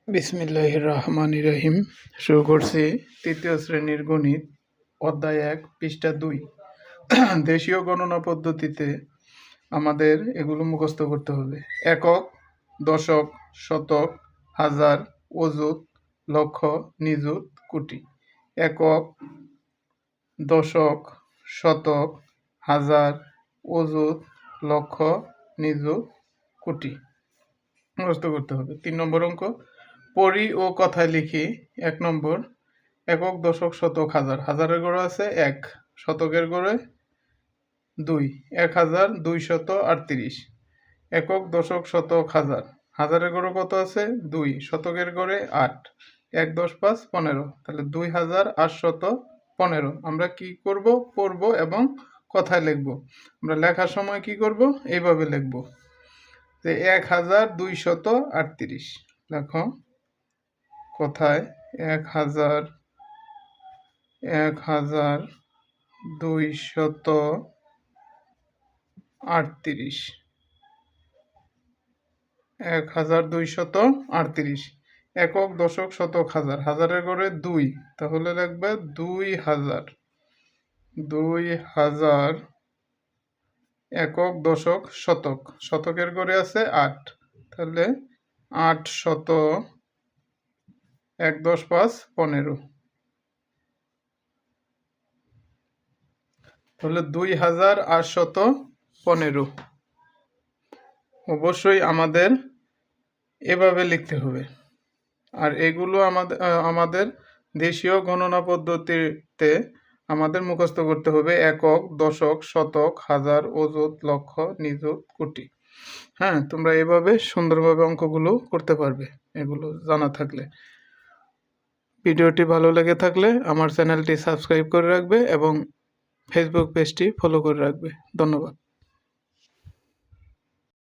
বিসমিল্লাহির রহমানির রহিম। শুরু করছি তৃতীয় শ্রেণীর গণিত, অধ্যায় ১, পৃষ্ঠা ২। দেশীয় গণনা পদ্ধতিতে আমাদের এগুলো মুখস্থ করতে হবে। একক, দশক, শতক, হাজার, অযুত, লক্ষ, নিযুত, কোটি। একক, দশক, শতক, হাজার, অযুত, লক্ষ, নিযুত, কোটি মুখস্থ করতে হবে। ৩ নম্বর অঙ্ক, পড়ি ও কথায় লিখি। ১ নম্বর, একক, দশক, শতক, হাজার। হাজারের গড়ে আছে ১, শতকের গড়ে ২, ১,২৩৮। একক, দশক, শতক, হাজার। হাজারের গড়ে কত আছে? ২, শতকের গড়ে ৮, ১, ১০, ৫, ১৫। তাহলে ২,৮১৫। আমরা কি করব? পড়ব এবং কথায় লিখব। আমরা লেখার সময় কি করব? এইভাবে লিখব যে ১,২৩৮। দেখো কথায় ১,২৩৮। ১,২৩৮। একক, দশক, শতক, হাজার। হাজারের গড়ে ২, তাহলে লিখবে ২,০০০। ২,০০০ একক, দশক, শতক। শতকের গড়ে আছে ৮, তাহলে ৮০০। ১, ১০, ৫, ১৫। তাহলে ২,৮১৫। অবশ্যই আমাদের এভাবে লিখতে হবে। আর এগুলো আমাদের দেশীয় গণনা পদ্ধতিতে আমাদের মুখস্থ করতে হবে। একক, দশক, শতক, হাজার, অযুত, লক্ষ, নিযুত, কোটি। হ্যাঁ, তোমরা এভাবে সুন্দরভাবে অঙ্কগুলো করতে পারবে এগুলো জানা থাকলে। ভিডিওটি ভালো লেগে থাকলে আমার চ্যানেলটি সাবস্ক্রাইব করে রাখবে এবং ফেসবুক পেজটি ফলো করে রাখবে। ধন্যবাদ।